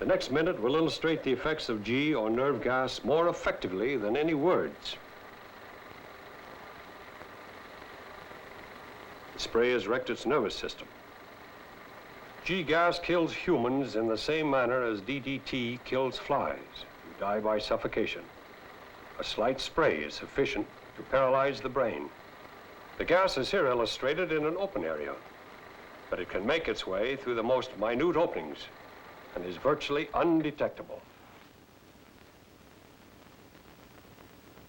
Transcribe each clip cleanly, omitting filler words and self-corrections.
The next minute will illustrate the effects of G or nerve gas more effectively than any words. The spray has wrecked its nervous system. G gas kills humans in the same manner as DDT kills flies, who die by suffocation. A slight spray is sufficient to paralyze the brain. The gas is here illustrated in an open area, but it can make its way through the most minute openings and is virtually undetectable.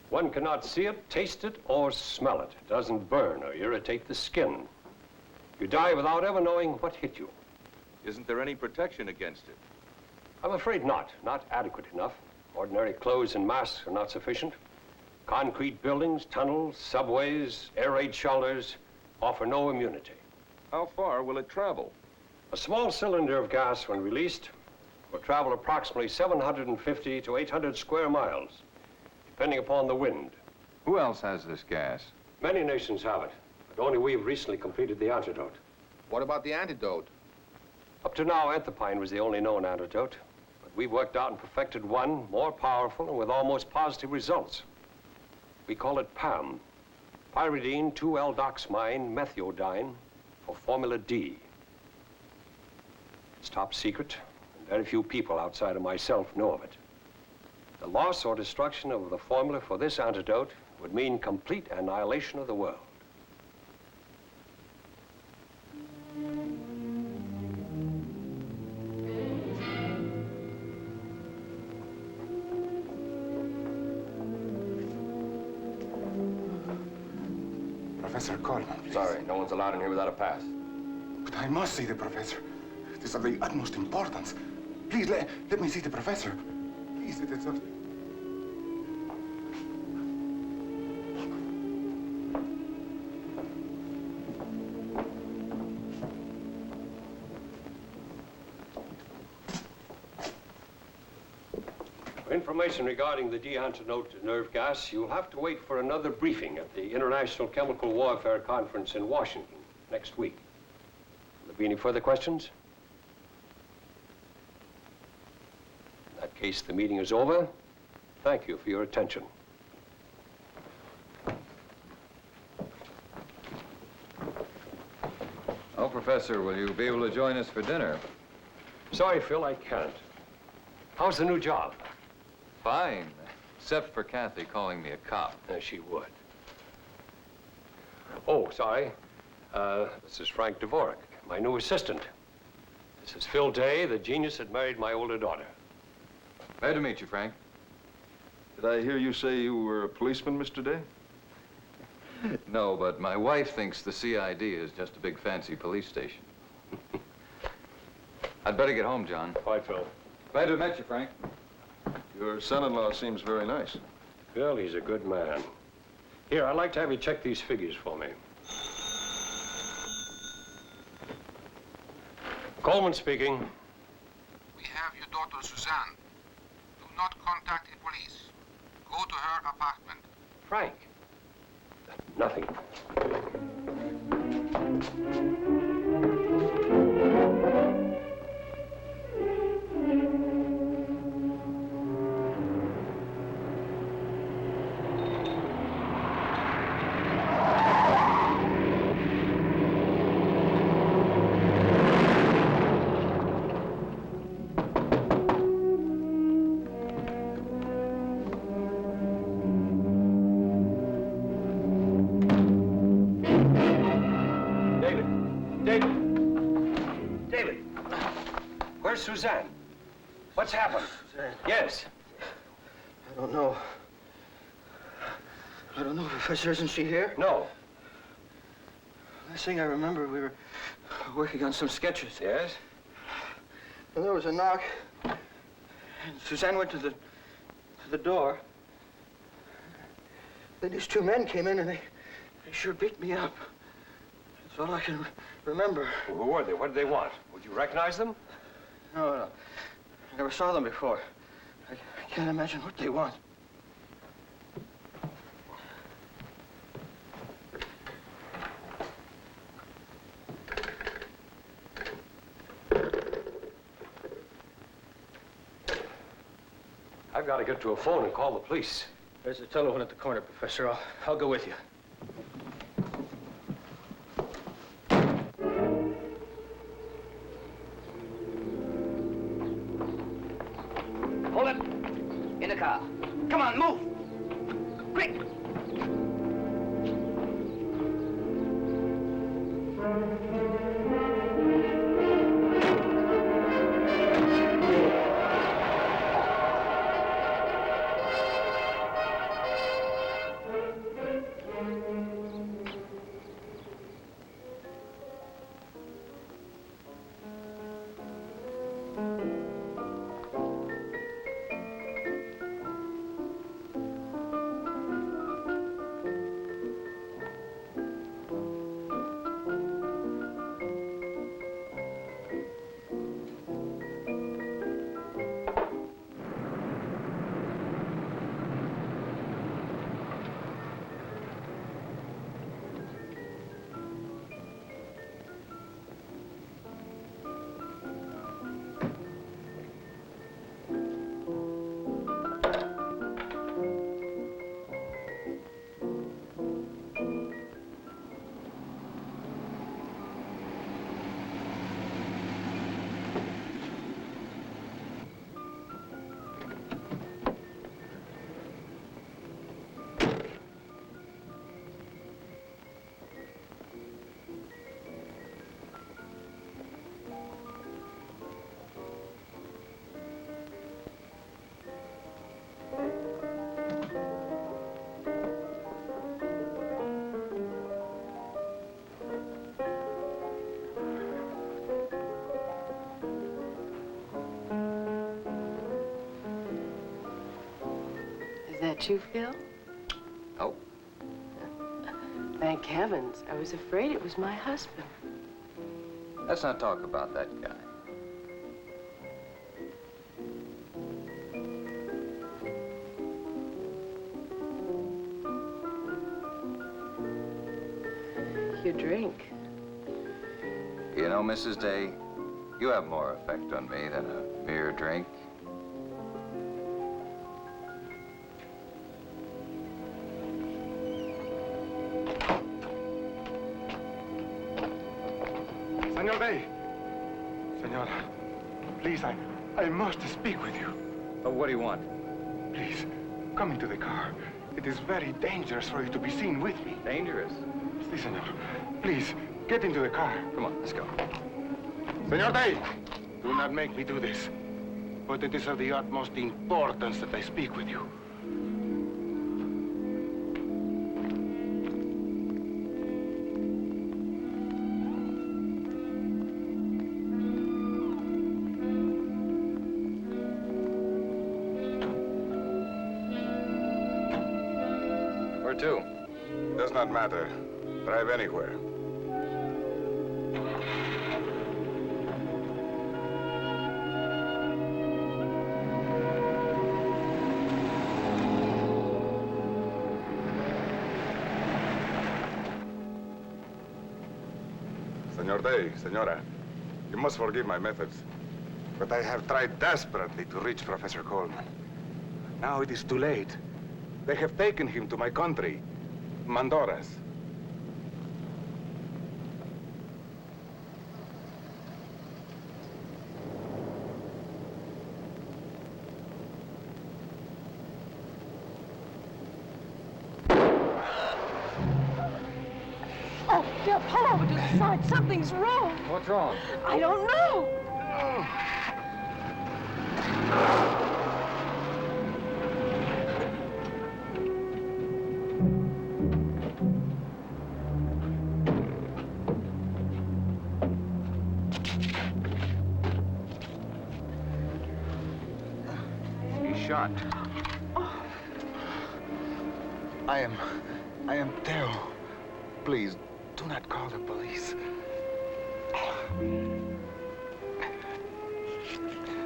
One cannot see it, taste it, or smell it. It doesn't burn or irritate the skin. You die without ever knowing what hit you. Isn't there any protection against it? I'm afraid not adequate enough. Ordinary clothes and masks are not sufficient. Concrete buildings, tunnels, subways, air raid shelters offer no immunity. How far will it travel? A small cylinder of gas, when released, will travel approximately 750 to 800 square miles, depending upon the wind. Who else has this gas? Many nations have it, but only we've recently completed the antidote. What about the antidote? Up to now, anthraquinone was the only known antidote, but we've worked out and perfected one more powerful and with almost positive results. We call it PAM, pyridine 2-L-doxamine methiodine, for formula D. It's top secret, and very few people outside of myself know of it. The loss or destruction of the formula for this antidote would mean complete annihilation of the world. Professor Coleman, please. Sorry, no one's allowed in here without a pass. But I must see the professor. This is of the utmost importance. Please, let me see the professor. Please, it's of... For information regarding the de-antidote nerve gas, you'll have to wait for another briefing at the International Chemical Warfare Conference in Washington next week. Will there be any further questions? In that case, the meeting is over. Thank you for your attention. Oh, Professor, will you be able to join us for dinner? Sorry, Phil, I can't. How's the new job? Fine, except for Kathy calling me a cop. She would. Oh, sorry. This is Frank Dvorak, my new assistant. This is Phil Day, the genius that married my older daughter. Glad to meet you, Frank. Did I hear you say you were a policeman, Mr. Day? No, but my wife thinks the CID is just a big fancy police station. I'd better get home, John. Bye, Phil. Glad to have met you, Frank. Your son-in-law seems very nice. Phil, he's a good man. Here, I'd like to have you check these figures for me. Coleman speaking. We have your daughter, Suzanne. Do not contact the police. Go to her apartment. Frank. Nothing. Suzanne? What's happened? Suzanne? Yes. I don't know. I don't know, Professor. Isn't she here? No. Last thing I remember, we were working on some sketches. Yes? And there was a knock. And Suzanne went to the door. Then these two men came in and they sure beat me up. That's all I can remember. Well, who were they? What did they want? Would you recognize them? No. I never saw them before. I can't imagine what they want. I've got to get to a phone and call the police. There's a telephone at the corner, Professor. I'll go with you. Hold it. In the car. Come on, move. Quick. Is that you, Phil? Oh. Thank heavens. I was afraid it was my husband. Let's not talk about that guy. You drink. You know, Mrs. Day, you have more effect on me than a mere drink. Senor Day. Senor, please, I must speak with you. What do you want? Please, come into the car. It is very dangerous for you to be seen with me. Dangerous? Si, senor. Please, get into the car. Come on, let's go. Senor Day, do not make me do this. But it is of the utmost importance that I speak with you. Where to? Does not matter. Drive anywhere. Senor Day, Senora, you must forgive my methods, but I have tried desperately to reach Professor Coleman. Now it is too late. They have taken him to my country, Mandoras. Oh, Phil, pull over to the side. Something's wrong. What's wrong? I don't know. shot. I am Theo. Please, do not call the police.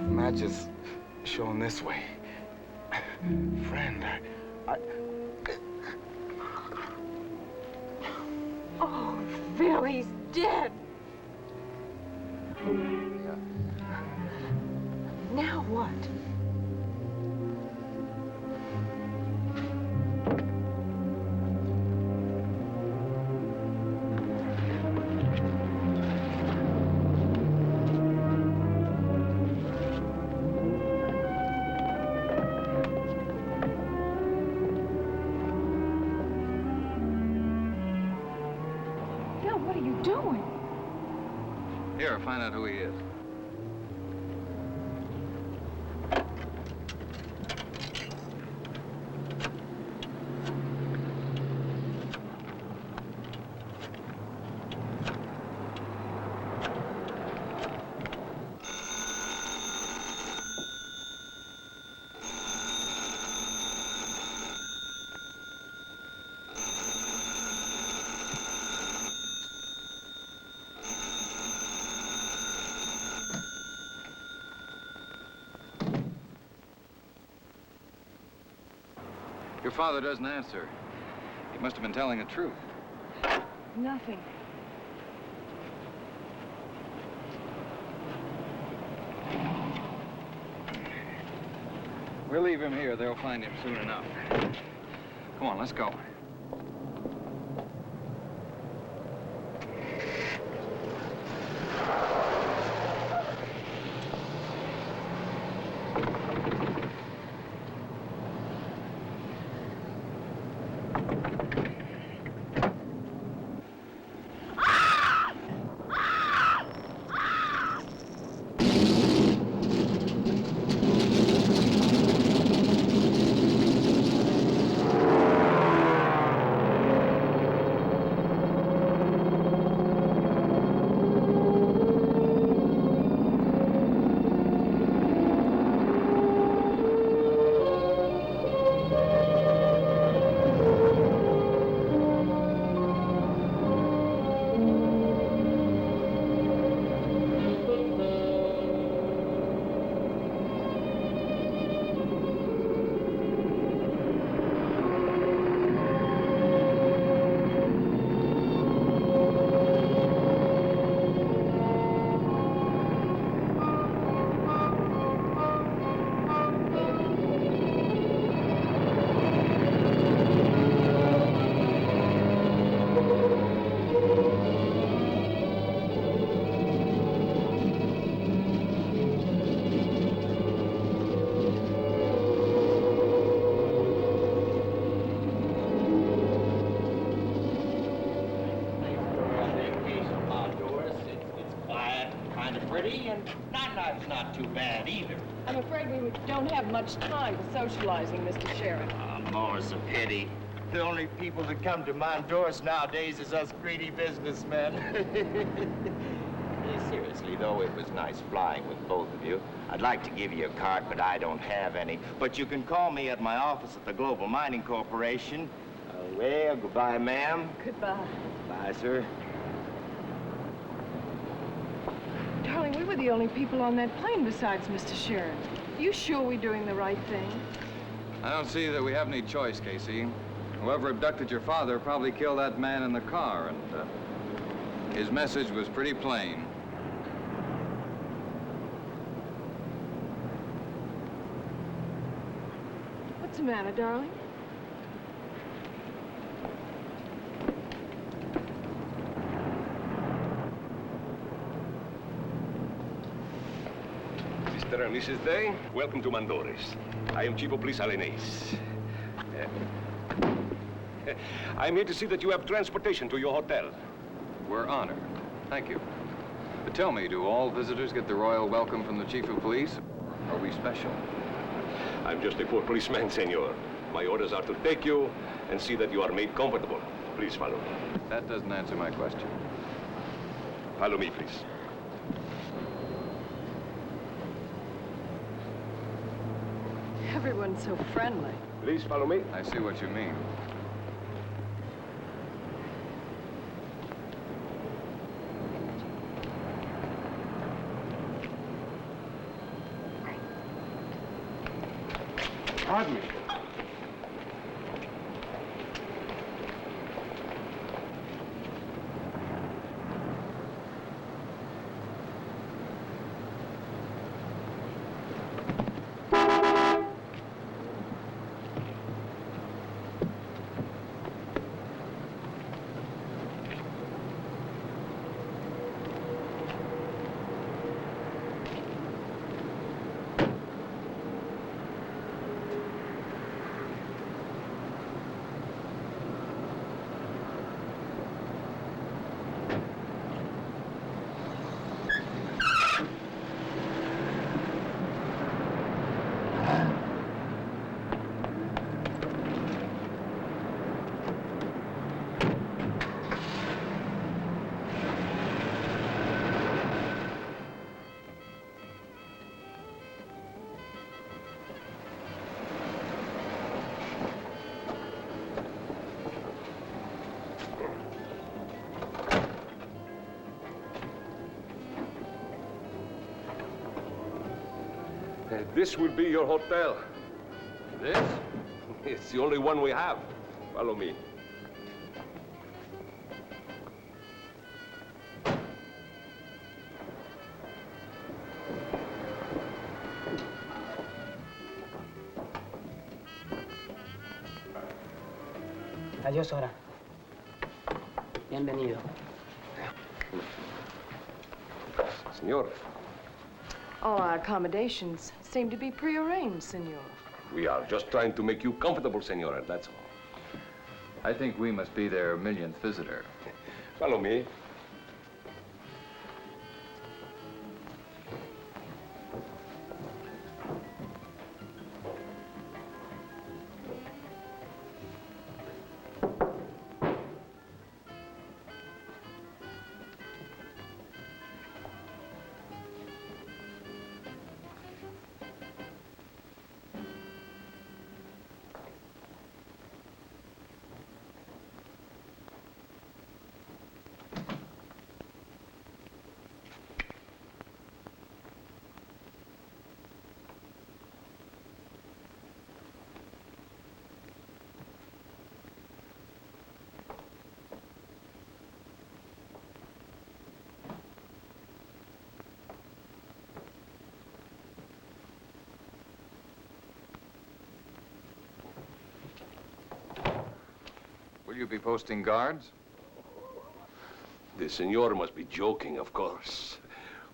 Match is shown this way. Friend, Oh, Phil, he's dead. Now what? Phil, what are you doing? Here, find out who he is. Your father doesn't answer. He must have been telling the truth. Nothing. We'll leave him here. They'll find him soon enough. Come on, let's go. Not too bad either. I'm afraid we don't have much time for socializing, Mr. Sheriff. More's a pity. The only people that come to Mandoras nowadays is us greedy businessmen. Seriously, though, it was nice flying with both of you. I'd like to give you a card, but I don't have any. But you can call me at my office at the Global Mining Corporation. Well, goodbye, ma'am. Goodbye. Bye, sir. Darling, we were the only people on that plane besides Mr. Sheriff. You sure we're doing the right thing? I don't see that we have any choice, Casey. Whoever abducted your father probably killed that man in the car, and his message was pretty plain. What's the matter, darling? Mr. and Mrs. Day, welcome to Mandoras. I am Chief of Police Alenais. I'm here to see that you have transportation to your hotel. We're honored. Thank you. But tell me, do all visitors get the royal welcome from the Chief of Police? Or are we special? I'm just a poor policeman, senor. My orders are to take you and see that you are made comfortable. Please follow me. That doesn't answer my question. Follow me, please. Everyone's so friendly. Please follow me. I see what you mean. Pardon me. This will be your hotel. This? It's the only one we have. Follow me. Adiós, Sora. Bienvenido. Senor, All our accommodations seem to be prearranged, senor. we are just trying to make you comfortable, senora, that's all. I think we must be their millionth visitor. Follow me. Will you be posting guards? The senor must be joking, of course.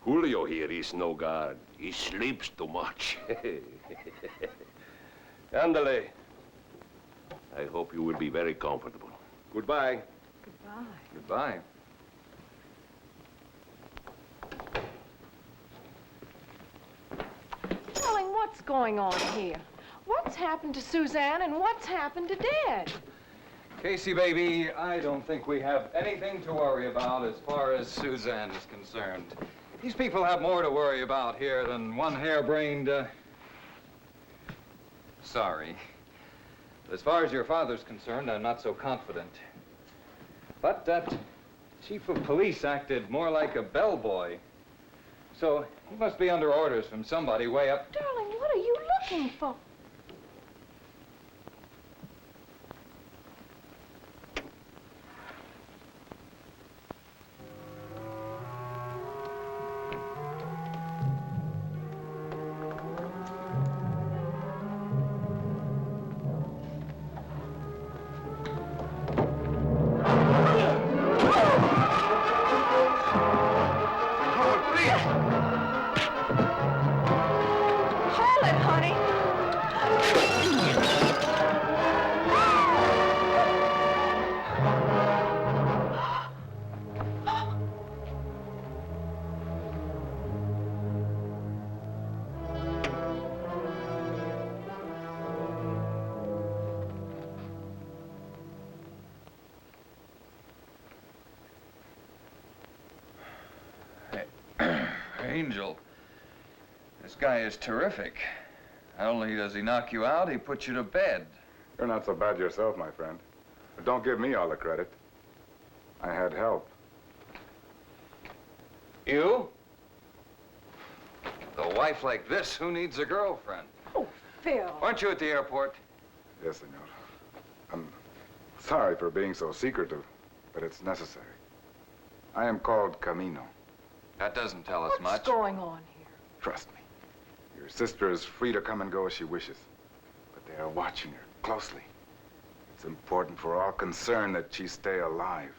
Julio here is no guard. He sleeps too much. Andale. I hope you will be very comfortable. Goodbye. Goodbye. Goodbye. Darling, what's going on here? What's happened to Suzanne and what's happened to Dad? Casey, baby, I don't think we have anything to worry about as far as Suzanne is concerned. These people have more to worry about here than one harebrained, Sorry. As far as your father's concerned, I'm not so confident. But that chief of police acted more like a bellboy. So he must be under orders from somebody way up. Darling, what are you looking for? Hold it, honey. Angel, this guy is terrific. Not only does he knock you out, he puts you to bed. You're not so bad yourself, my friend. But don't give me all the credit. I had help. You? With a wife like this, who needs a girlfriend? Oh, Phil. Aren't you at the airport? Yes, senor. I'm sorry for being so secretive, but it's necessary. I am called Camino. That doesn't tell us much. What's going on here? Trust me. Your sister is free to come and go as she wishes, but they are watching her closely. It's important for all concerned that she stay alive.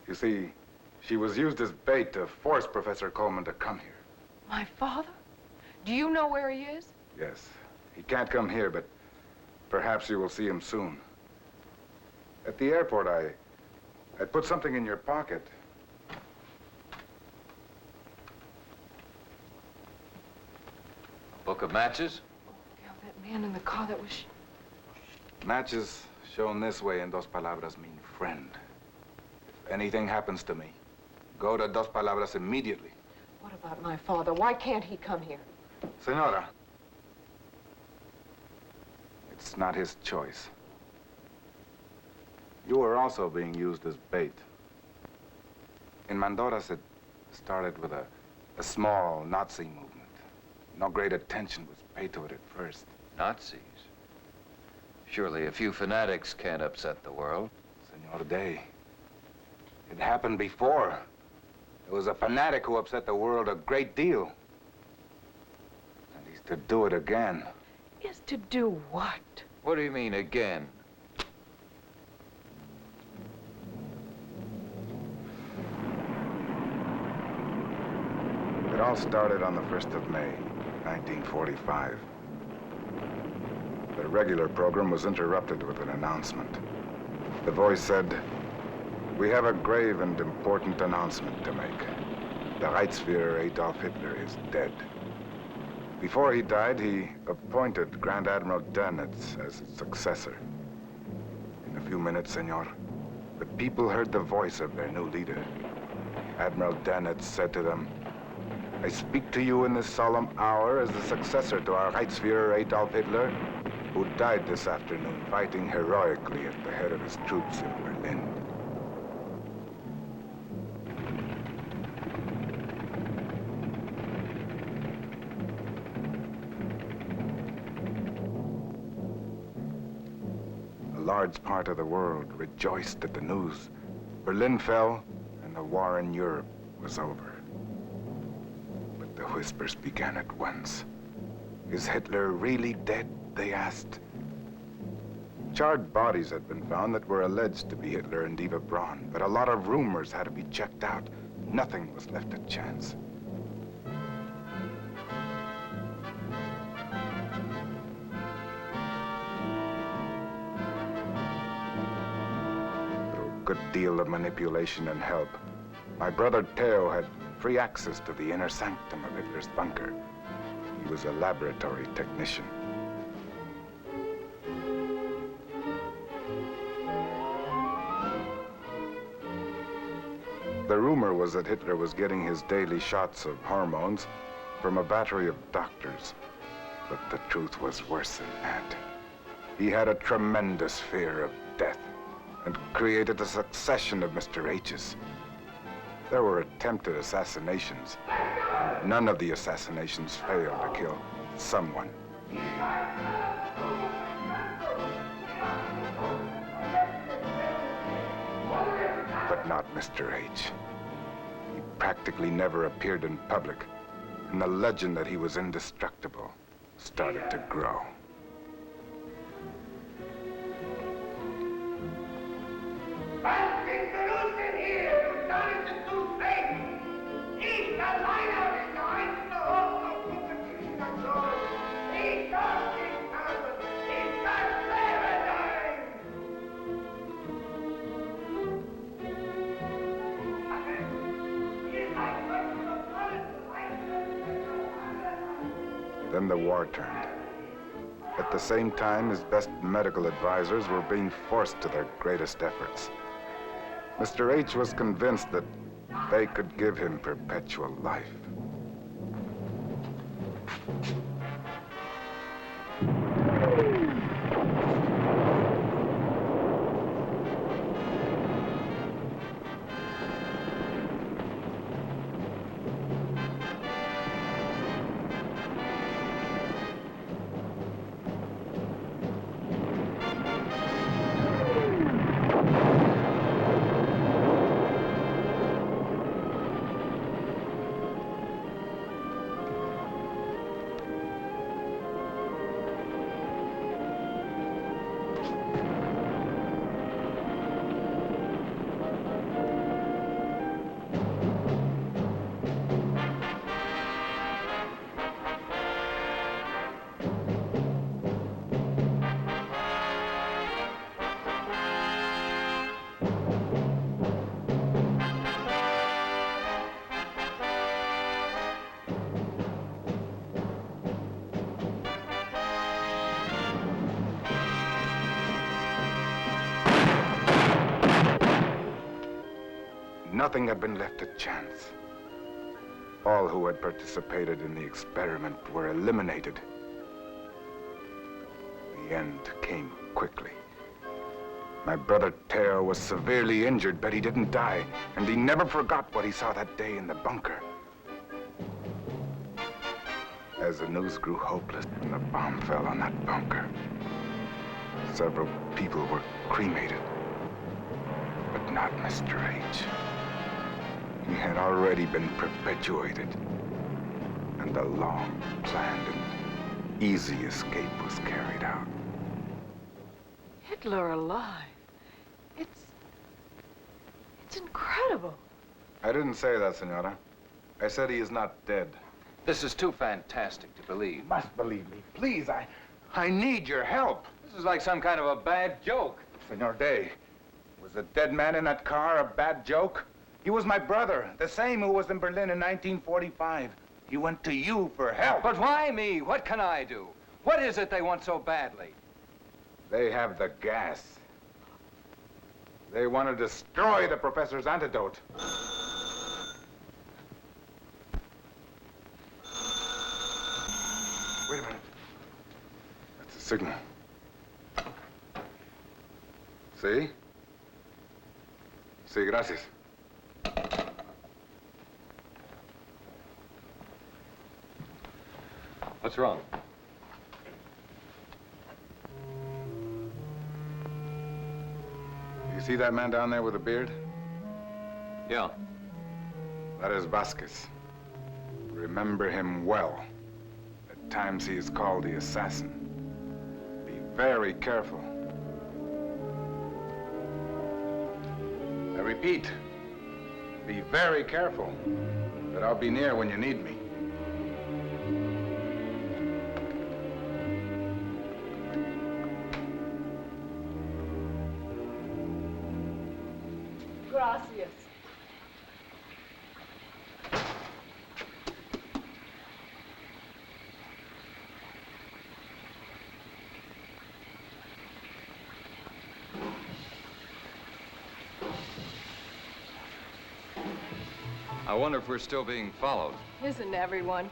You see, she was used as bait to force Professor Coleman to come here. My father? Do you know where he is? Yes. He can't come here, but perhaps you will see him soon. At the airport, I put something in your pocket. A book of matches? Yeah, that man in the car that was... Matches shown this way in Dos Palabras mean friend. If anything happens to me, go to Dos Palabras immediately. What about my father? Why can't he come here? Senora, it's not his choice. You are also being used as bait. In Mandoras, it started with a small Nazi movement. No great attention was paid to it at first. Nazis? Surely a few fanatics can't upset the world. Senor Day, it happened before. There was a fanatic who upset the world a great deal. And he's to do it again. Is to do what? What do you mean, again? It all started on the 1st of May, 1945. The regular program was interrupted with an announcement. The voice said, "We have a grave and important announcement to make. The Reichsführer Adolf Hitler is dead." Before he died, he appointed Grand Admiral Dönitz as his successor. In a few minutes, senor, the people heard the voice of their new leader. Admiral Dönitz said to them, "I speak to you in this solemn hour as the successor to our Reichsführer Adolf Hitler, who died this afternoon fighting heroically at the head of his troops in Berlin." A large part of the world rejoiced at the news. Berlin fell, and the war in Europe was over. But the whispers began at once. Is Hitler really dead? They asked. Charred bodies had been found that were alleged to be Hitler and Eva Braun, but a lot of rumors had to be checked out. Nothing was left to chance. Through a good deal of manipulation and help, my brother Theo had free access to the inner sanctum of Hitler's bunker. He was a laboratory technician. The rumor was that Hitler was getting his daily shots of hormones from a battery of doctors. But the truth was worse than that. He had a tremendous fear of death and created a succession of Mr. H's. There were attempted assassinations. None of the assassinations failed to kill someone. But not Mr. H. He practically never appeared in public, and the legend that he was indestructible started to grow. Then the war turned. At the same time, his best medical advisors were being forced to their greatest efforts. Mr. H was convinced that they could give him perpetual life. Nothing had been left to chance. All who had participated in the experiment were eliminated. The end came quickly. My brother Teo was severely injured, but he didn't die, and he never forgot what he saw that day in the bunker. As the news grew hopeless and the bomb fell on that bunker, several people were cremated, but not Mr. H. He had already been perpetuated, and a long-planned and easy escape was carried out. Hitler alive. It's incredible. I didn't say that, Senora. I said he is not dead. This is too fantastic to believe. You must believe me. Please, I need your help. This is like some kind of a bad joke. Senor Day, was the dead man in that car a bad joke? He was my brother, the same who was in Berlin in 1945. He went to you for help. But why me? What can I do? What is it they want so badly? They have the gas. They want to destroy the professor's antidote. Wait a minute. That's a signal. See? Sí, gracias. What's wrong? You see that man down there with a beard? Yeah. That is Vasquez. Remember him well. At times he is called the assassin. Be very careful. I repeat, be very careful. But I'll be near when you need me. Gracias. I wonder if we're still being followed. Isn't everyone?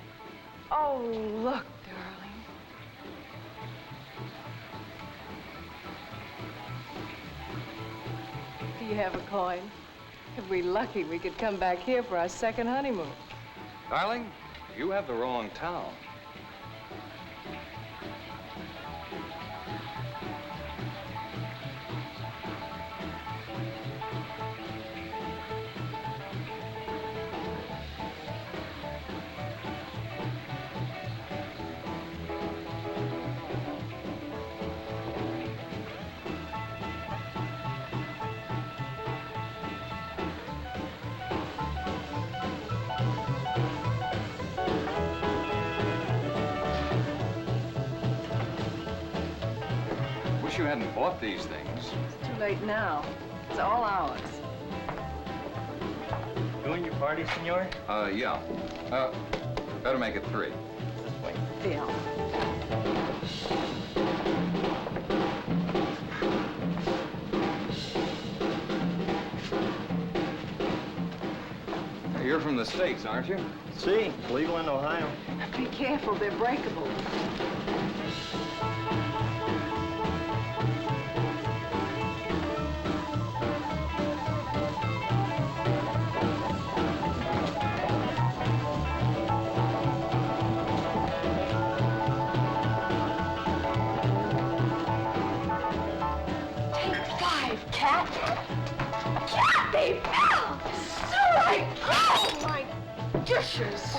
Oh, look, darling. Do you have a coin? If we're lucky, we could come back here for our second honeymoon. Darling, you have the wrong town. Wish you hadn't bought these things. It's too late now. It's all ours. Doing your party, senor? Yeah. Better make it 3. This way. Phil. You're from the States, aren't you? See, Cleveland, Ohio. Be careful, they're breakable. precious.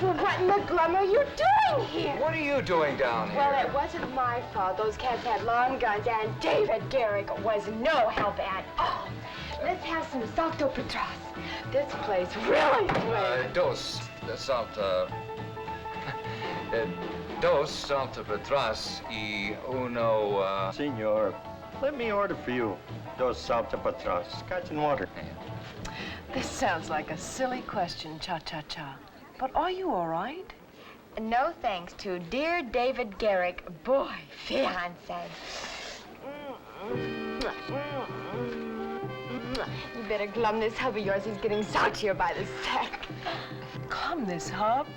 Well, what in the glum are you doing here? What are you doing down here? Well, it wasn't my fault. Those cats had long guns, and David Garrick was no help at all. Let's have some salto patras. This place really Dos salta patras y uno, Senor, let me order for you. Dos salta patras, scotch and water. This sounds like a silly question, Cha-Cha-Cha. But are you all right? No thanks to dear David Garrick, boy, fiancé. You better glum this hub of yours. He's getting saltier by the sec. Glum this hub?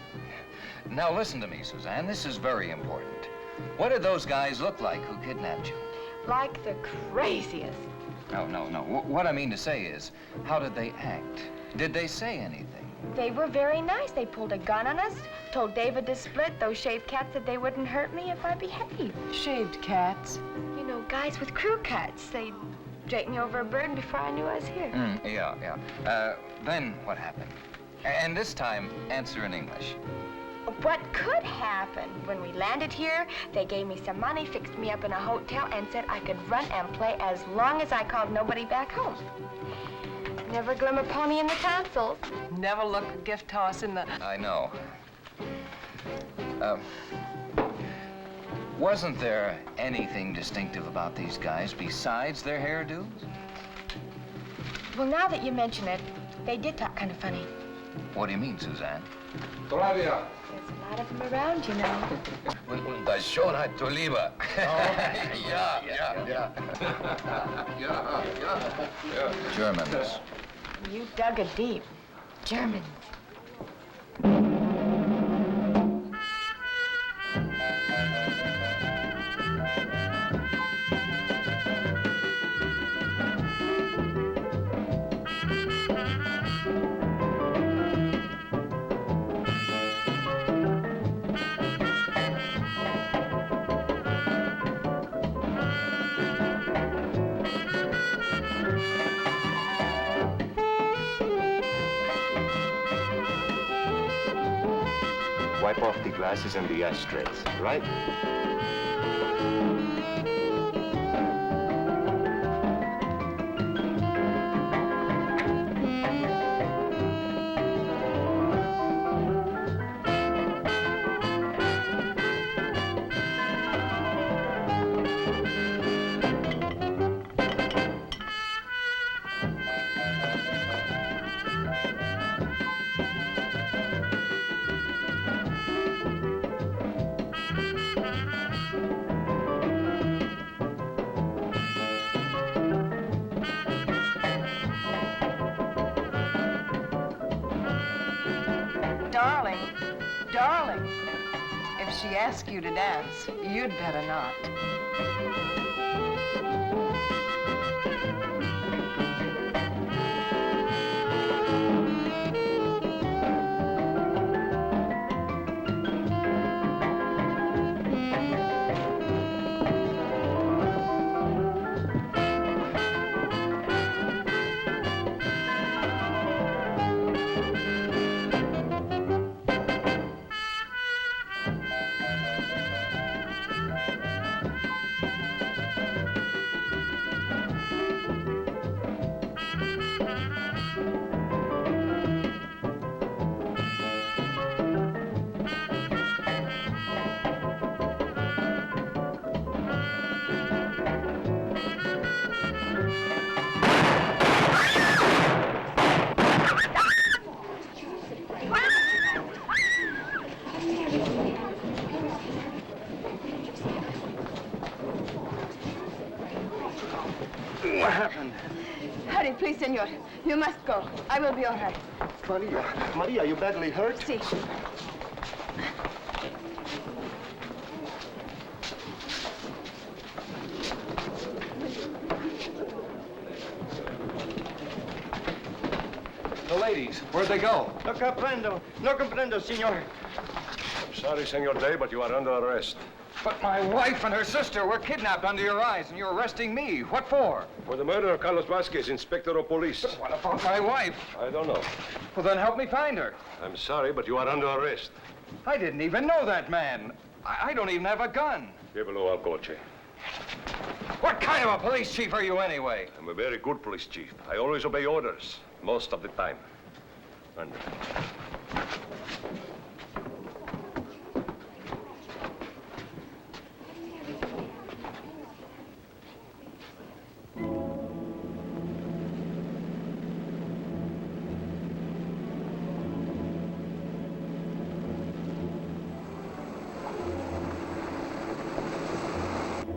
Now listen to me, Suzanne. This is very important. What did those guys look like who kidnapped you? Like the craziest. No. What I mean to say is, how did they act? Did they say anything? They were very nice. They pulled a gun on us, told David to split. Those shaved cats said they wouldn't hurt me if I behaved. Shaved cats? You know, guys with crew cuts. They'd drape me over a bird before I knew I was here. Yeah. Then what happened? And this time, answer in English. What could happen? When we landed here, they gave me some money, fixed me up in a hotel, and said I could run and play as long as I called nobody back home. Never glim a pony in the tonsils. Never look a gift horse in the... I know. Wasn't there anything distinctive about these guys besides their hairdos? Well, now that you mention it, they did talk kind of funny. What do you mean, Suzanne? Todavía. There's a lot of them around, you know. Und die Schönheit zu Liebe. Ja. Germans. You dug it deep. Germans. Wipe off the glasses and the ashtrays, right? Darling, if she asks you to dance, you'd better not. What happened? Hurry, please, senor. You must go. I will be all right. Maria, you badly hurt? See. The ladies, where'd they go? No comprendo, senor. sorry, Senor Day, but you are under arrest. But my wife and her sister were kidnapped under your eyes, and you're arresting me. What for? For the murder of Carlos Vasquez, Inspector of Police. But what about my wife? I don't know. Well, then help me find her. I'm sorry, but you are under arrest. I didn't even know that man. I don't even have a gun. Llevalo al coche. What kind of a police chief are you anyway? I'm a very good police chief. I always obey orders, most of the time. And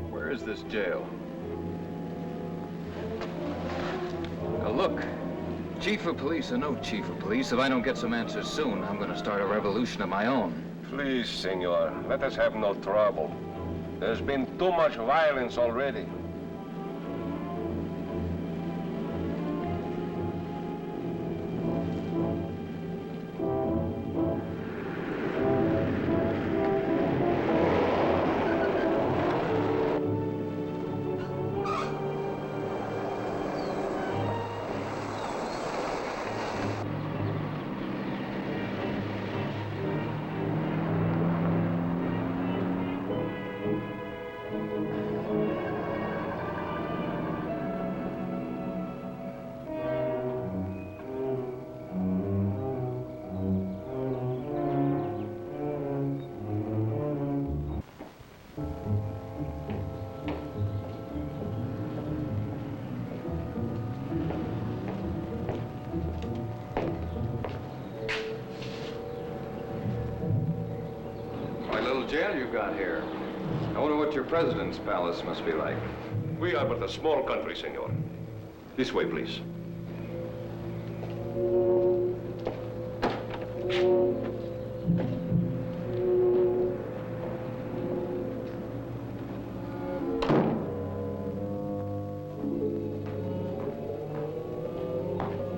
where is this jail? Now look, Chief of Police or no Chief of Police, if I don't get some answers soon, I'm gonna start a revolution of my own. please, senor, let us have no trouble. There's been too much violence already. Jail you've got here. I wonder what your president's palace must be like. We are but a small country, senor. This way, please.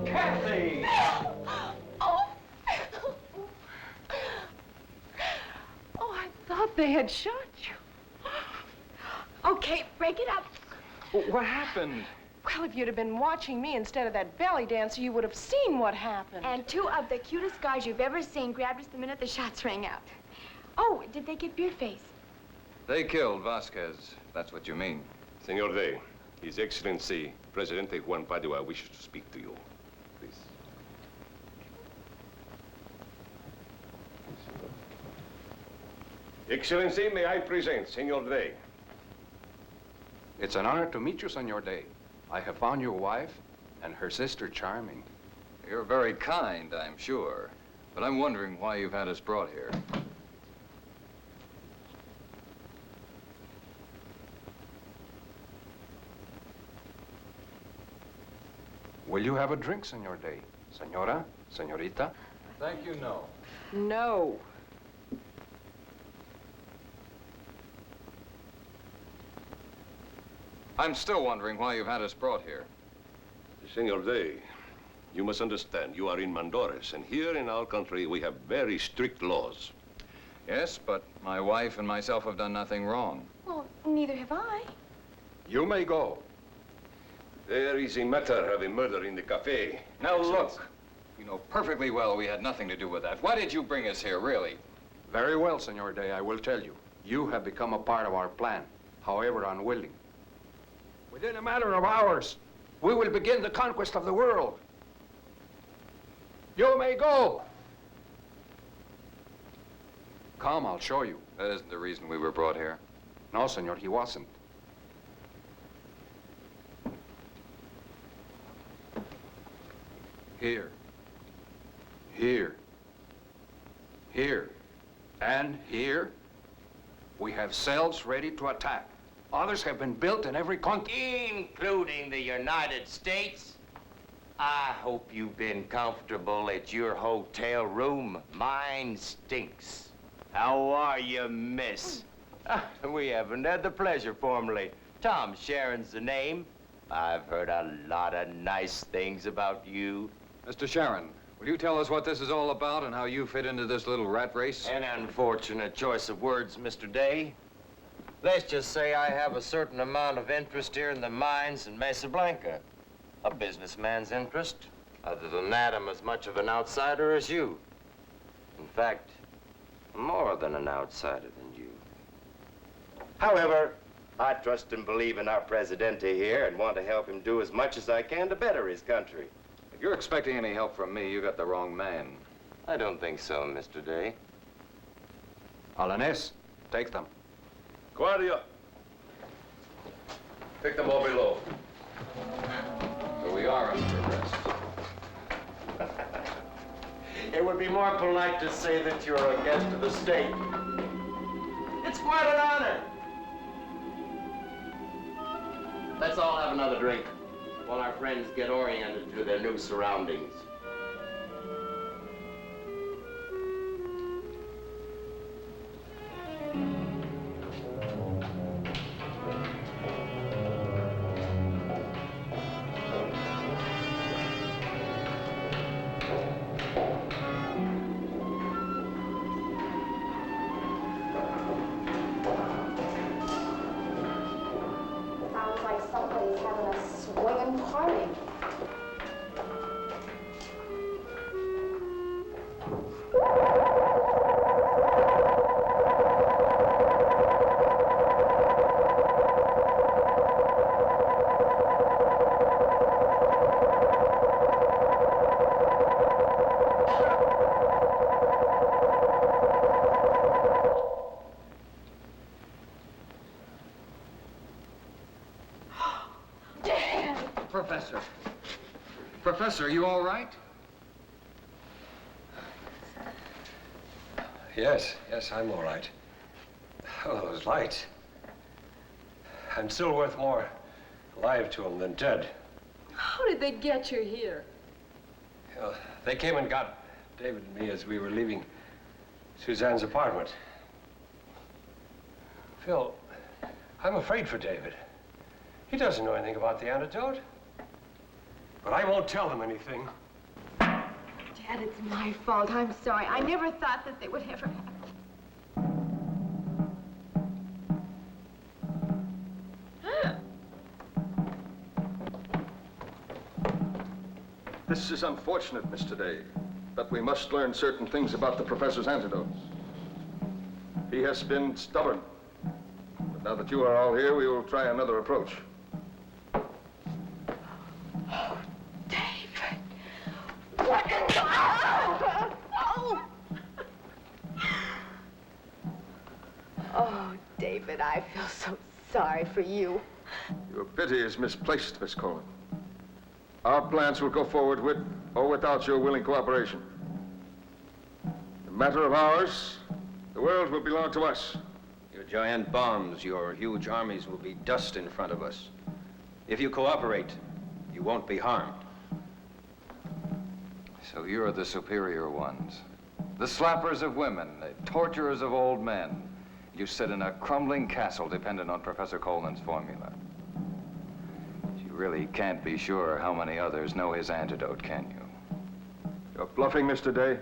Kathy! They had shot you. Okay, break it up. What happened? Well, if you'd have been watching me instead of that belly dancer, you would have seen what happened. And two of the cutest guys you've ever seen grabbed us the minute the shots rang out. Oh, did they get Beardface? They killed Vasquez. That's what you mean. Senor Day, His Excellency, Presidente Juan Padua wishes to speak to you. Please. Excellency, may I present Senor Day? It's an honor to meet you, Senor Day. I have found your wife and her sister charming. You're very kind, I'm sure. But I'm wondering why you've had us brought here. Will you have a drink, Senor Day? Senora? Senorita? Thank you, no. No. I'm still wondering why you've had us brought here. Senor Day, you must understand, you are in Mandoras, and here in our country we have very strict laws. Yes, but my wife and myself have done nothing wrong. Well, neither have I. You may go. There is a matter of a murder in the cafe. Now look, you know perfectly well we had nothing to do with that. Why did you bring us here, really? Very well, Senor Day, I will tell you. You have become a part of our plan, however unwilling. Within a matter of hours, we will begin the conquest of the world. You may go. Come, I'll show you. That isn't the reason we were brought here. No, senor, he wasn't. Here. Here. Here. And here, we have cells ready to attack. Others have been built in every country. Including the United States. I hope you've been comfortable at your hotel room. Mine stinks. How are you, miss? We haven't had the pleasure formally. Tom Sharon's the name. I've heard a lot of nice things about you. Mr. Sharon, Will you tell us what this is all about and how you fit into this little rat race? An unfortunate choice of words, Mr. Day. Let's just say I have a certain amount of interest here in the mines in Mesa Blanca. A businessman's interest. Other than that, I'm as much of an outsider as you. In fact, more than an outsider than you. However, I trust and believe in our Presidente here and want to help him do as much as I can to better his country. If you're expecting any help from me, you got the wrong man. I don't think so, Mr. Day. Alanis, take them. Guardia. Take them all below. So we are under arrest. It would be more polite to say that you're a guest of the state. It's quite an honor. Let's all have another drink while our friends get oriented to their new surroundings. Sounds like somebody's having a swinging party. Professor. Professor, are you all right? Yes, I'm all right. Oh, those lights. I'm still worth more alive to them than dead. How did they get you here? You know, they came and got David and me as we were leaving Suzanne's apartment. Phil, I'm afraid for David. He doesn't know anything about the antidote. But I won't tell him anything. Dad, it's my fault. I'm sorry. I never thought that they would ever happen. This is unfortunate, Mr. Day, but we must learn certain things about the professor's antidotes. He has been stubborn. But now that you are all here, we will try another approach. What in the... Oh! Oh, David, I feel so sorry for you. Your pity is misplaced, Miss Coleman. Our plans will go forward with or without your willing cooperation. In a matter of hours, the world will belong to us. Your giant bombs, your huge armies will be dust in front of us. If you cooperate, you won't be harmed. So you're the superior ones. The slappers of women, the torturers of old men. You sit in a crumbling castle dependent on Professor Coleman's formula. You really can't be sure how many others know his antidote, can you? You're bluffing, Mr. Day.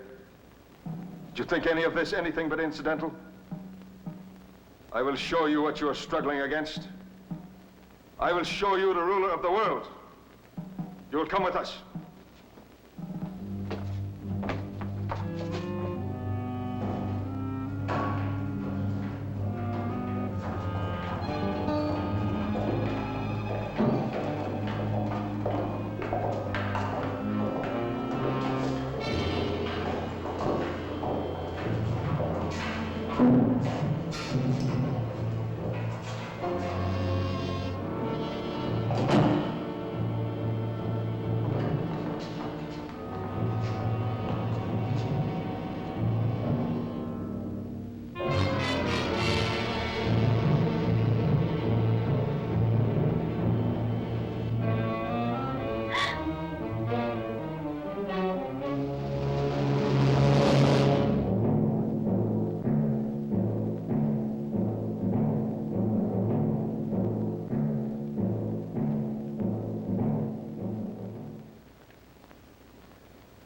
Did you think any of this anything but incidental? I will show you what you're struggling against. I will show you the ruler of the world. You will come with us.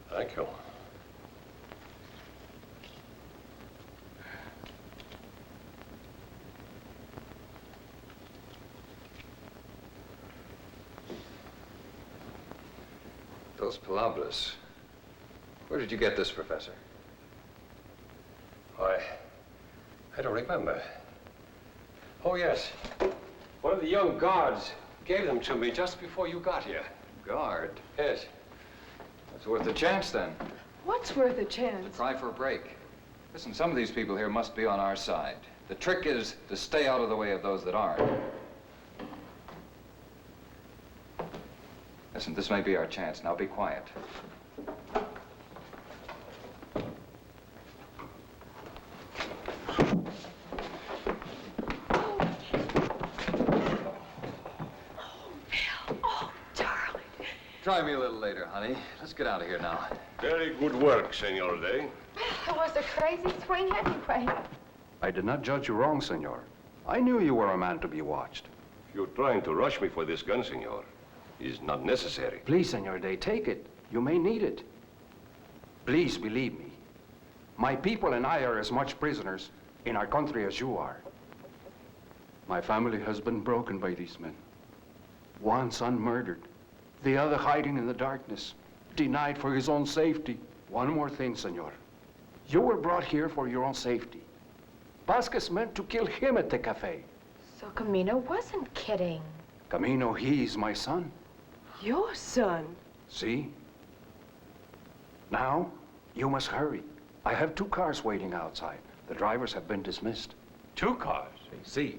Thank you. Dos Palabras. Where did you get this, Professor? Why, I don't remember. Oh, yes. One of the young guards gave them to me just before you got here. Guard? Yes. That's worth a chance, then. What's worth a chance? Try for a break. Listen, some of these people here must be on our side. The trick is to stay out of the way of those that aren't. Listen, this may be our chance. Now be quiet. Try me a little later, honey. Let's get out of here now. Very good work, Senor Day. It was a crazy swing anyway. I did not judge you wrong, senor. I knew you were a man to be watched. You're trying to rush me for this gun, Senor. It's not necessary. Please, Senor Day, take it. You may need it. Please believe me. My people and I are as much prisoners in our country as you are. My family has been broken by these men. One son murdered. The other hiding in the darkness, denied for his own safety. One more thing, senor. You were brought here for your own safety. Vasquez meant to kill him at the cafe. So Camino wasn't kidding. Camino, he's my son. Your son? See? Now, you must hurry. I have 2 cars waiting outside. The drivers have been dismissed. 2 cars? See?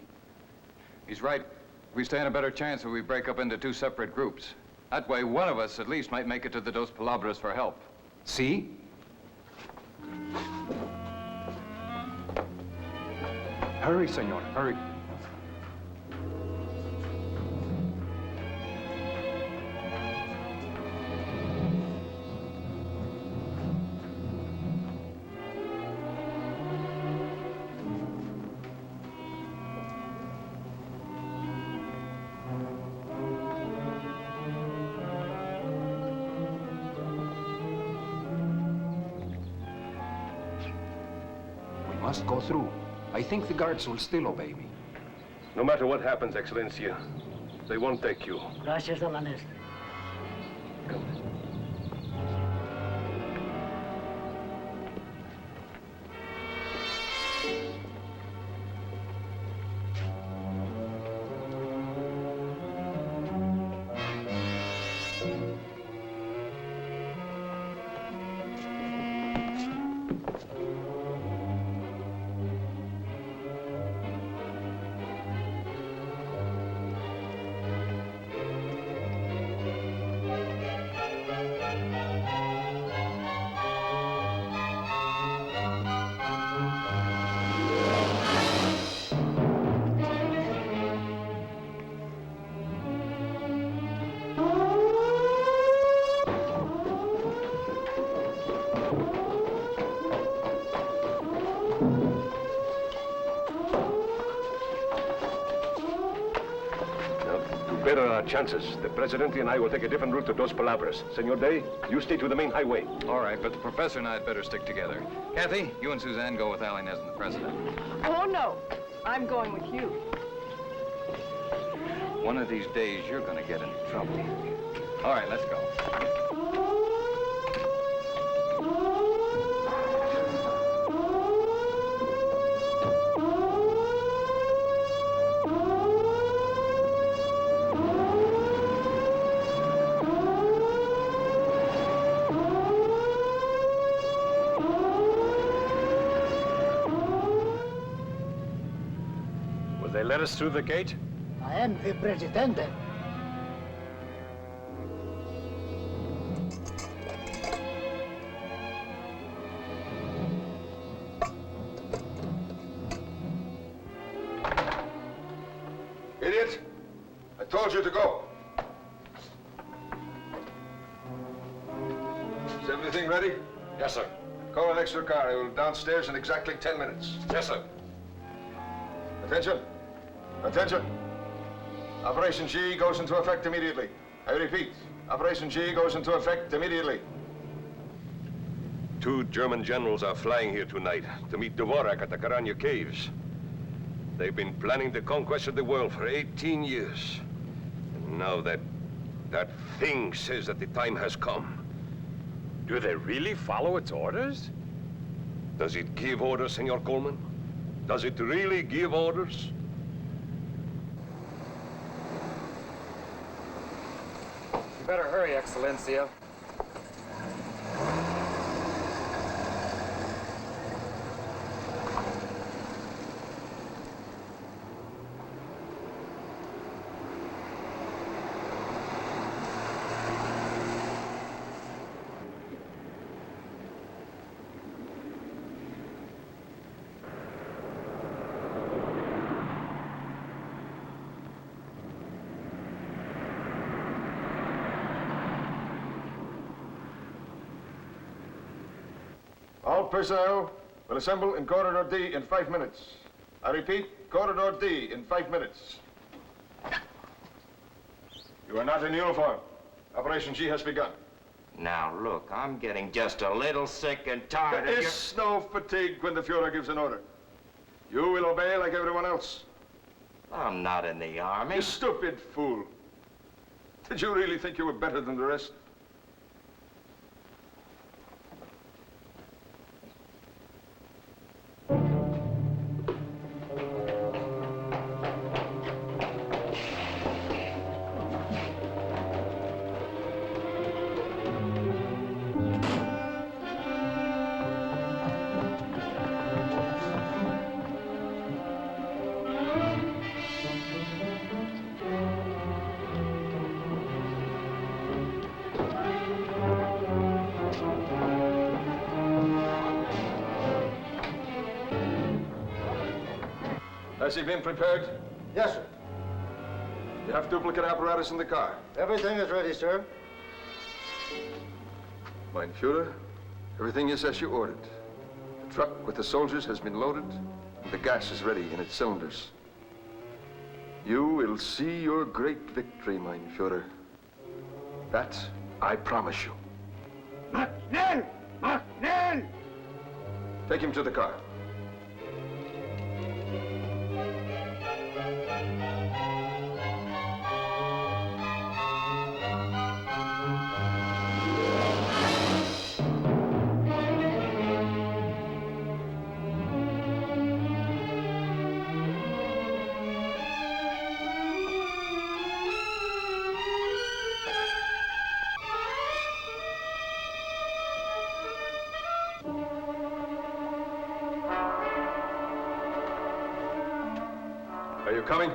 He's right. We stand a better chance if we break up into 2 separate groups. That way, one of us at least might make it to the Dos Palabras for help. See? Hurry, senor, hurry. Must go through. I think the guards will still obey me. No matter what happens, Excellencia, they won't take you. Gracias, Alanes. Come. Better our chances. The Presidente and I will take a different route to Dos Palabras. Senor Day, you stay to the main highway. All right, but the Professor and I had better stick together. Kathy, you and Suzanne go with Alinez and the President. Oh, no. I'm going with you. One of these days, you're going to get into trouble. All right, let's go. They let us through the gate? I am the Presidente. Idiot! I told you to go. Is everything ready? Yes, sir. Call an extra car. I will be downstairs in exactly 10 minutes. Yes, sir. Attention. Attention. Operation G goes into effect immediately. I repeat, Operation G goes into effect immediately. 2 German generals are flying here tonight to meet Dvorak at the Karanya Caves. They've been planning the conquest of the world for 18 years. And now that That thing says that the time has come. Do they really follow its orders? Does it give orders, Senor Coleman? Does it really give orders? You better hurry, Excellencia. All personnel will assemble in Corridor D in 5 minutes. I repeat, Corridor D in 5 minutes. You are not in uniform. Operation G has begun. Now, look, I'm getting just a little sick and tired There of your... is no fatigue when the Fuhrer gives an order. You will obey like everyone else. I'm not in the army. You stupid fool. Did you really think you were better than the rest? Has he been prepared? Yes, sir. You have duplicate apparatus in the car. Everything is ready, sir. Mein Führer, everything is as you ordered. The truck with the soldiers has been loaded, and the gas is ready in its cylinders. You will see your great victory, mein Führer. That I promise you. Madmen! Madmen! Take him to the car. Are you coming?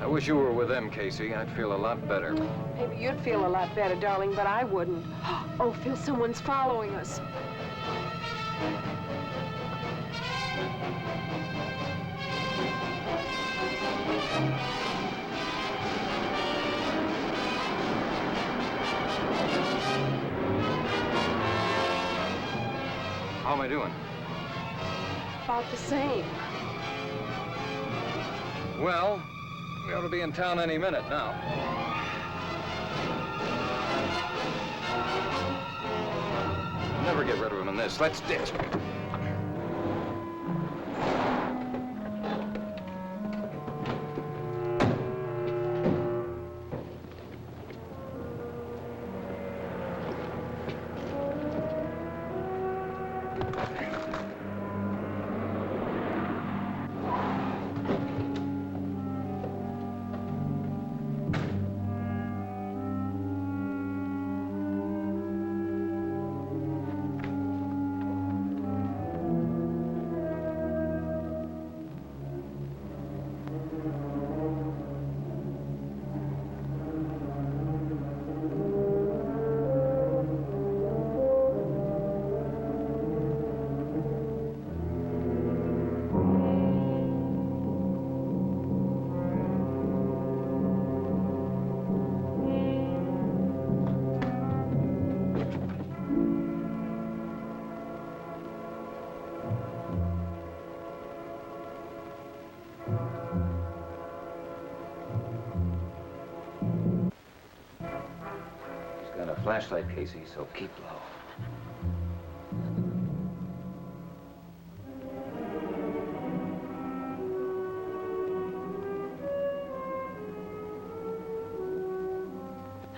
I wish you were with them, Casey. I'd feel a lot better. Maybe you'd feel a lot better, darling, but I wouldn't. Oh, Phil, someone's following us. How am I doing? About the same. Well, we ought to be in town any minute now. Never get rid of him in this. Let's ditch. flashlight, Casey, so keep low.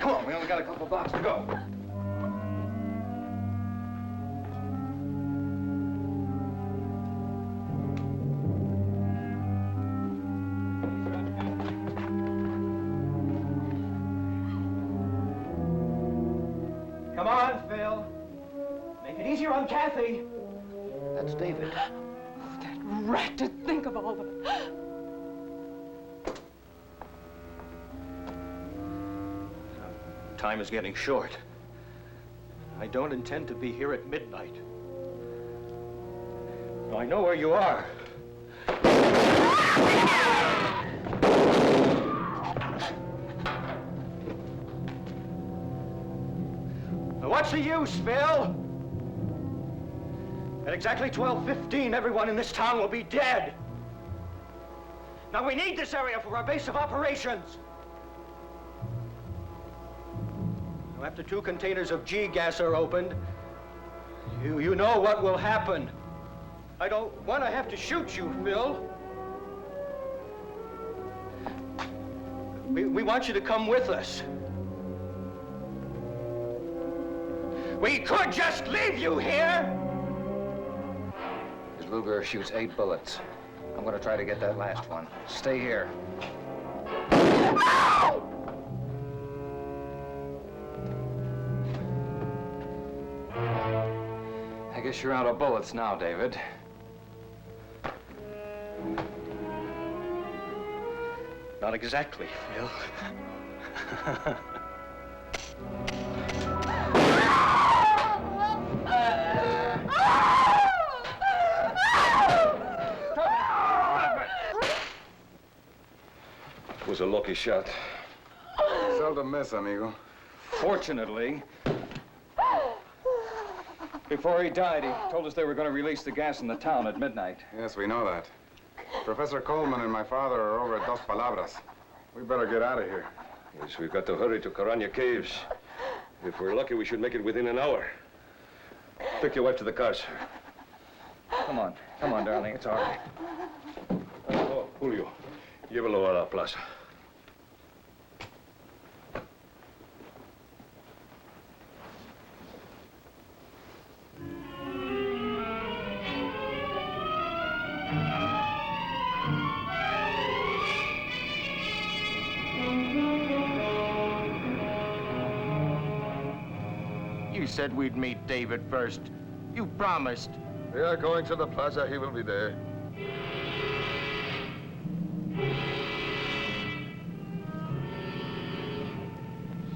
Come on, we only got a couple blocks to go. Come on, Phil. Make it easier on Kathy. That's David. That rat, to think of all the... Time is getting short. I don't intend to be here at midnight. I know where you are. Now, what's the use, Phil? At exactly 12:15, everyone in this town will be dead. Now, we need this area for our base of operations. Now, after 2 containers of G-gas are opened, you know what will happen. I don't want to have to shoot you, Phil. We want you to come with us. We could just leave you here! His Luger shoots 8 bullets. I'm gonna try to get that last one. Stay here. I guess you're out of bullets now, David. Not exactly, Phil. It was a lucky shot. Seldom miss, amigo. Fortunately, before he died, he told us they were going to release the gas in the town at midnight. Yes, we know that. Professor Coleman and my father are over at Dos Palabras. We better get out of here. Yes, we've got to hurry to Caranya Caves. If we're lucky, we should make it within an hour. Take your wife to the car, sir. Come on, darling, it's all right. Oh, Julio, llévalo a la plaza. You said we'd meet David first. You promised. We are going to the plaza. He will be there.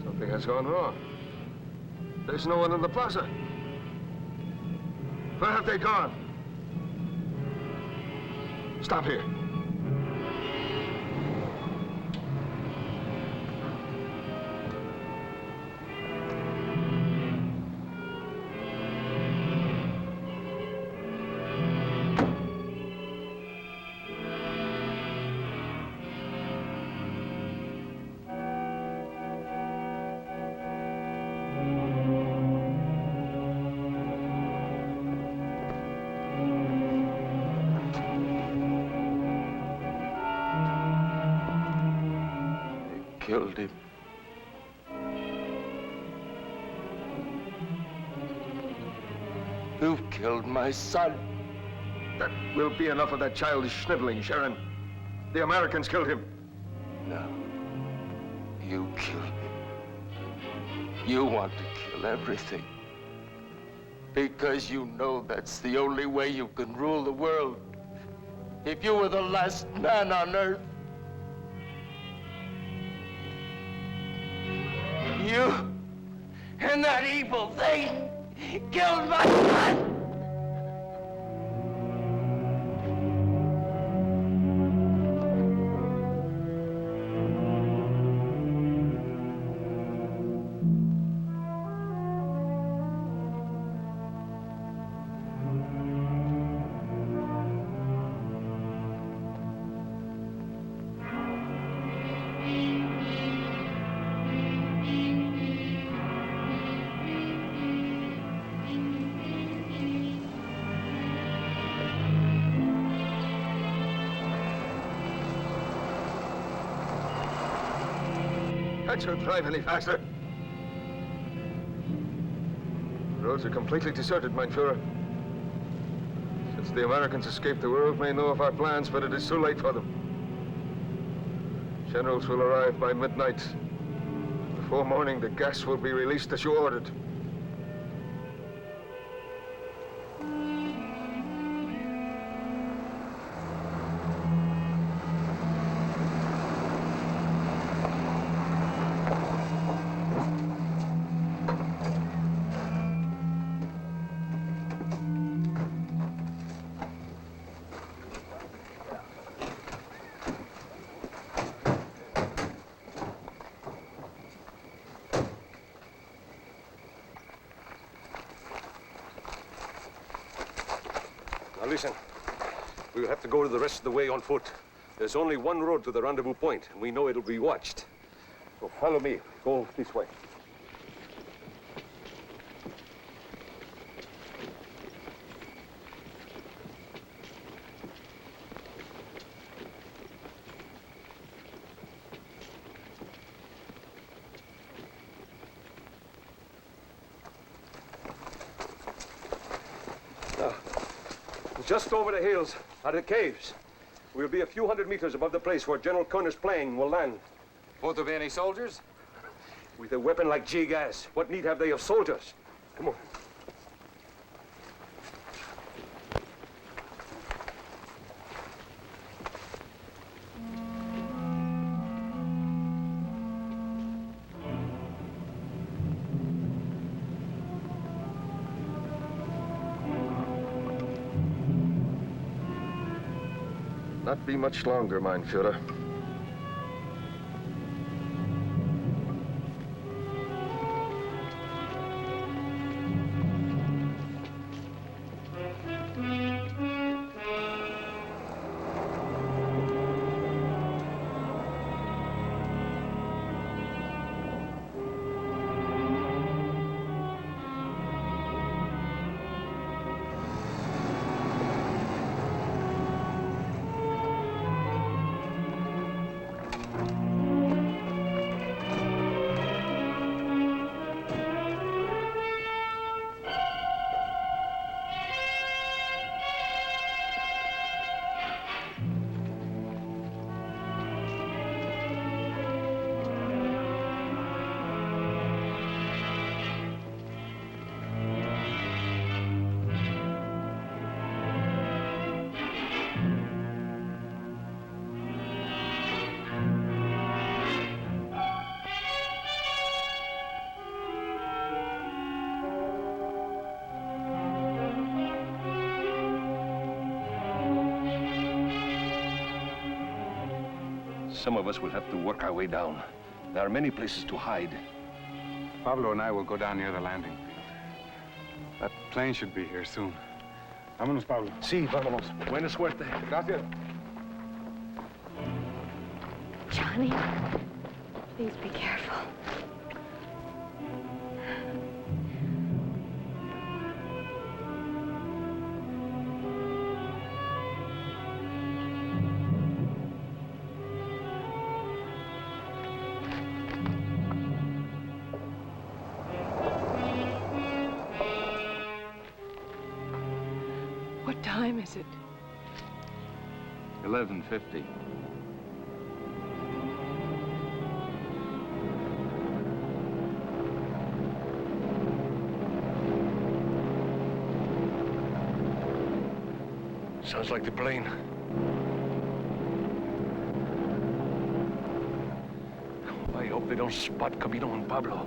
Something has gone wrong. There's no one in the plaza. Where have they gone? Stop here. Killed him. You've killed my son. That will be enough of that childish sniveling, Sharon. The Americans killed him. No. You killed him. You want to kill everything. Because you know that's the only way you can rule the world. If you were the last man on earth, you and that evil thing killed my son! let you drive any faster. The roads are completely deserted, mein Führer. Since the Americans escaped, the world may know of our plans, but it is too late for them. Generals will arrive by midnight. Before morning, the gas will be released as you ordered. Now listen, we'll have to go the rest of the way on foot. There's only one road to the rendezvous point, and we know it'll be watched. So follow me. Go this way. Just over the hills are the caves. We'll be a few hundred meters above the place where General Kerner's plane will land. Won't there be any soldiers? With a weapon like G-gas, what need have they of soldiers? Come on. Not be much longer, mein Führer. Some of us will have to work our way down. There are many places to hide. Pablo and I will go down near the landing field. That plane should be here soon. Vámonos, Pablo. Sí, vámonos. Buena suerte. Gracias. Johnny, please be careful. What time is it? 11:50. Sounds like the plane. I hope they don't spot Camino and Pablo.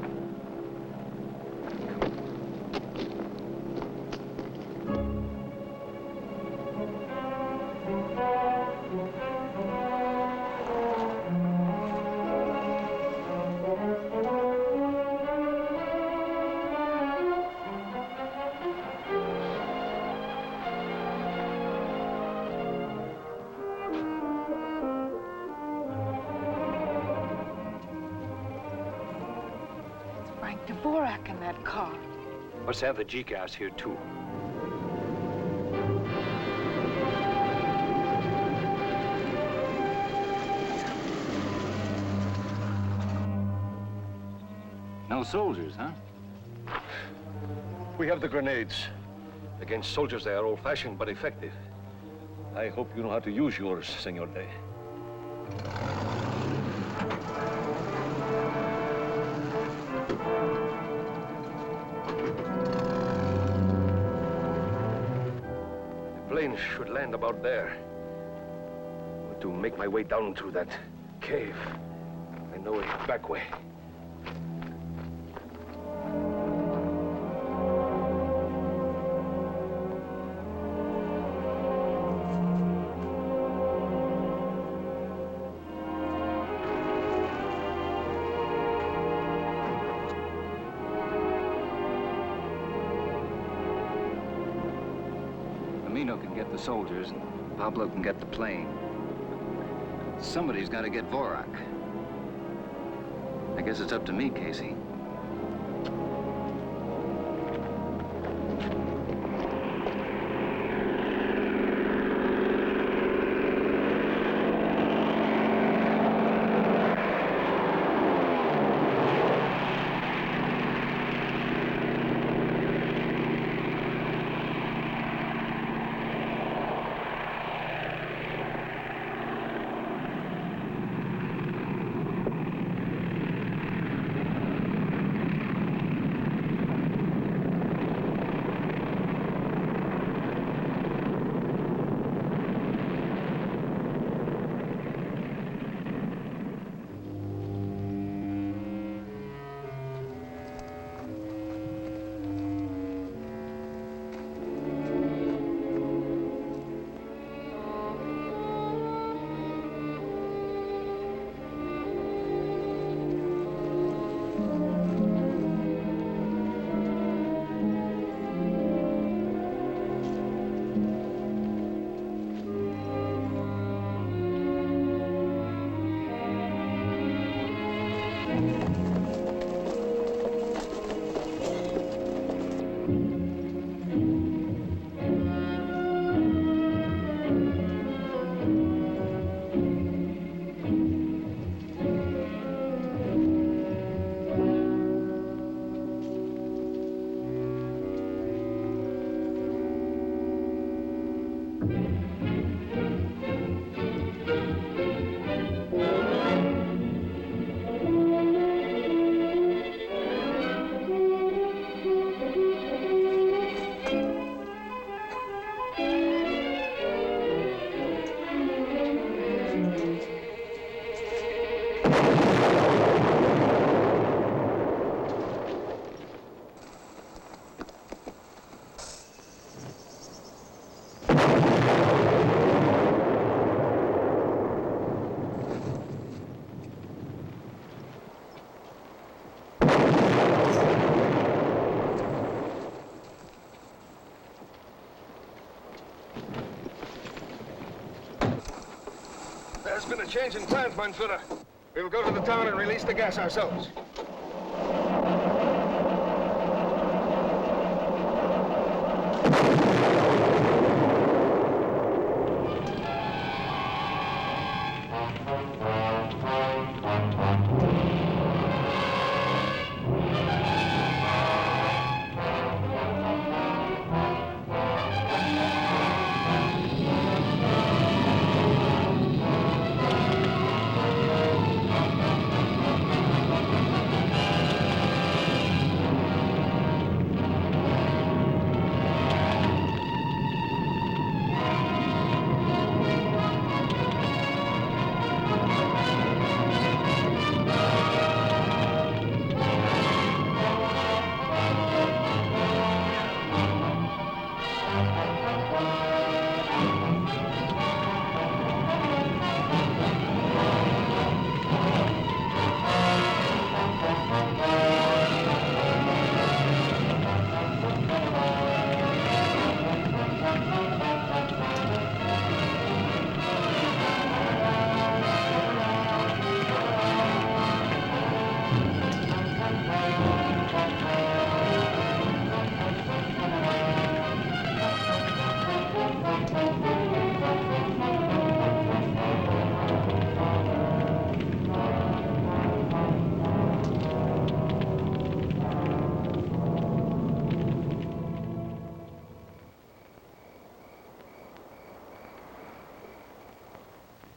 In that car. Must have the G-gas here, too. soldiers, huh? We have the grenades. Against soldiers, they are old-fashioned but effective. I hope you know how to use yours, Senor Day. The plane should land about there. I want to make my way down through that cave. I know a back way. Amino can get the soldiers, and Pablo can get the plane. Somebody's got to get Vorak. I guess it's up to me, Casey. There's been a change in plans, Mansoura. We'll go to the town and release the gas ourselves.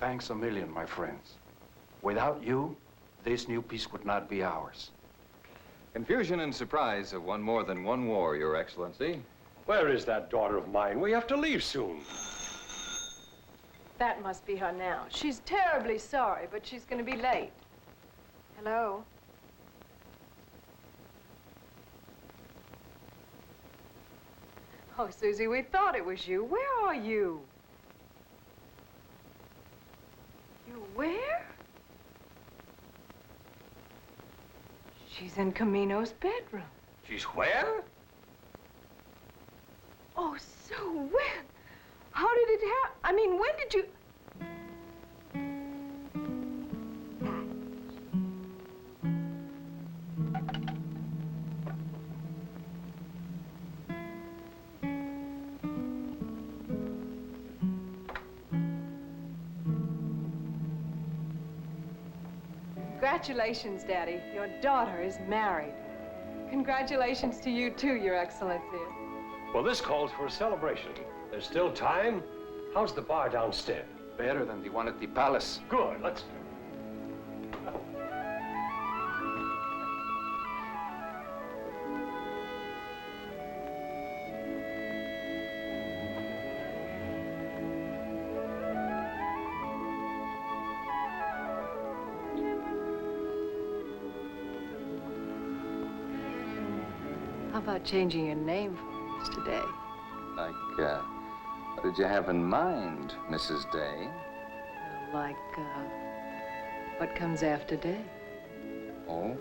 Thanks a million, my friends. Without you, this new peace would not be ours. Confusion and surprise have won more than one war, Your Excellency. Where is that daughter of mine? We have to leave soon. That must be her now. She's terribly sorry, but she's going to be late. Hello? Oh, Susie, we thought it was you. Where are you? You where? She's in Camino's bedroom. She's where? Oh, Sue, when? How did it happen? I mean, when did you... Congratulations, Daddy. Your daughter is married. Congratulations to you, too, Your Excellency. Well, this calls for a celebration. There's still time. How's the bar downstairs? Better than the one at the palace. Good, let's... How about changing your name for us today? What did you have in mind, Mrs. Day? Like, what comes after day? Oh,